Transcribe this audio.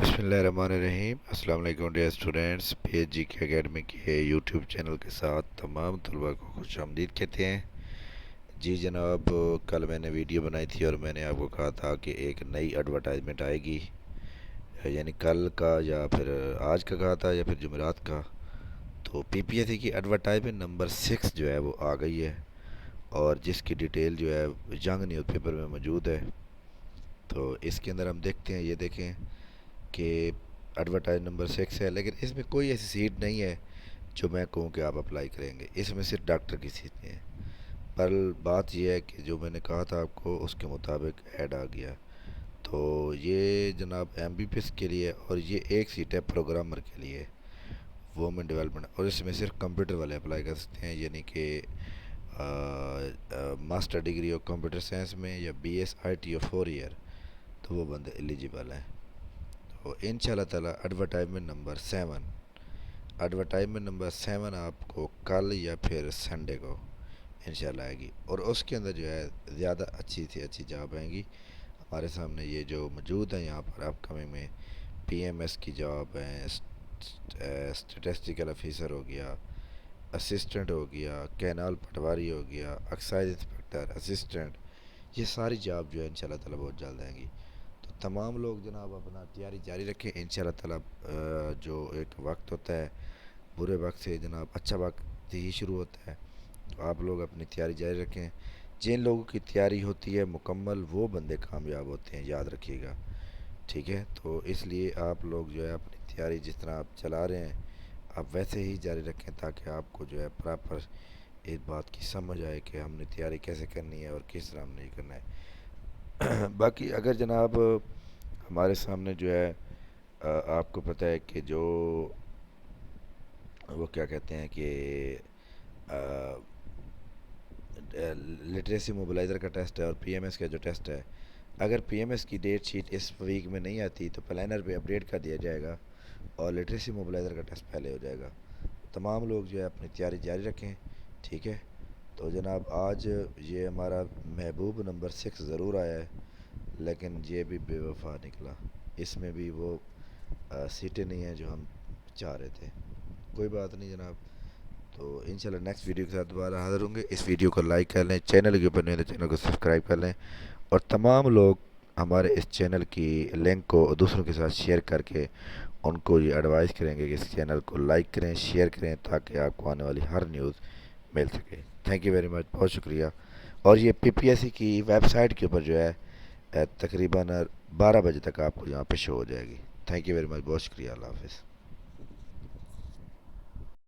बिस्मिल्लाहिर्रहमानिर्रहीम। अस्सलाम वालेकुम डियर स्टूडेंट्स। PHG के एकेडमी के यूट्यूब चैनल के साथ तमाम तलबा को खुश आमदीद कहते हैं। जी जनाब, कल मैंने वीडियो बनाई थी और मैंने आपको कहा था कि एक नई एडवर्टाइजमेंट आएगी, यानी कल का या फिर आज का कहा था या फिर जुमेरात का। तो PPSC की एडवर्टाइजमेंट नंबर 6 जो है वो आ गई है, और जिसकी डिटेल जो है यंग न्यूज़ पेपर में मौजूद है। तो इसके अंदर हम देखते हैं, ये देखें कि एडवर्टाइज नंबर 6 है, लेकिन इसमें कोई ऐसी सीट नहीं है जो मैं कहूँ कि आप अप्लाई करेंगे। इसमें सिर्फ डॉक्टर की सीटें हैं। पर बात यह है कि जो मैंने कहा था आपको उसके मुताबिक ऐड आ गया। तो ये जनाब MBBS के लिए, और ये एक सीट है प्रोग्रामर के लिए, वुमेन डेवलपमेंट, और इसमें सिर्फ कंप्यूटर वाले अप्लाई कर सकते हैं, यानी कि मास्टर डिग्री और कंप्यूटर साइंस में या BSIT और 4 ईयर, तो वो बंदे एलिजिबल हैं। तो इंशाल्लाह ताला एडवर्टाइजमेंट नंबर 7 आपको कल या फिर संडे को इंशाल्लाह आएगी, और उसके अंदर जो है ज़्यादा अच्छी से अच्छी जॉब आएंगी। हमारे सामने ये जो मौजूद है यहाँ पर अपकमिंग में PMS की जॉब है, स्टेटिस्टिकल ऑफिसर हो गया, असिस्टेंट हो गया, कैनाल पटवारी हो गया, एक्साइज इंस्पेक्टर, असिस्टेंट, ये सारी जॉब जो है इंशाल्लाह ताला बहुत जल्द आएंगी। तो तमाम लोग जनाब अपना तैयारी जारी रखें। इंशाल्लाह ताला जो एक वक्त होता है, बुरे वक्त से जनाब अच्छा वक्त ही शुरू होता है। तो आप लोग अपनी तैयारी जारी रखें। जिन लोगों की तैयारी होती है मुकम्मल, वो बंदे कामयाब होते हैं, याद रखिएगा, ठीक है। तो इसलिए आप लोग जो है अपनी तैयारी जिस तरह आप चला रहे हैं, आप वैसे ही जारी रखें, ताकि आपको जो है प्रॉपर इस बात की समझ आए कि हमने तैयारी कैसे करनी है और किस तरह हमने करना है। बाकी अगर जनाब हमारे सामने जो है आपको पता है कि जो वो क्या कहते हैं कि लिटरेसी मोबिलाइज़र का टेस्ट है और PMS का जो टेस्ट है, अगर PMS की डेट शीट इस वीक में नहीं आती तो प्लानर पे अपडेट कर दिया जाएगा और लिटरेसी मोबिलाइज़र का टेस्ट पहले हो जाएगा। तमाम लोग जो है अपनी तैयारी जारी रखें, ठीक है। तो जनाब आज ये हमारा महबूब नंबर 6 ज़रूर आया है, लेकिन ये भी बेवफा निकला। इसमें भी वो सीटें नहीं हैं जो हम चाह रहे थे। कोई बात नहीं जनाब, तो इंशाल्लाह नेक्स्ट वीडियो के साथ दोबारा हाज़िर होंगे। इस वीडियो को लाइक कर लें, चैनल के ऊपर नहीं तो चैनल को सब्सक्राइब कर लें, और तमाम लोग हमारे इस चैनल की लिंक को दूसरों के साथ शेयर करके उनको ये एडवाइस करेंगे कि इस चैनल को लाइक करें, शेयर करें, ताकि आपको आने वाली हर न्यूज़ मिल सके। थैंक यू वेरी मच, बहुत शुक्रिया। और ये PPSC की वेबसाइट के ऊपर जो है तकरीबन 12 बजे तक आपको यहाँ पे शो हो जाएगी। थैंक यू वेरी मच, बहुत शुक्रिया, अल्लाह हाफ़िज़।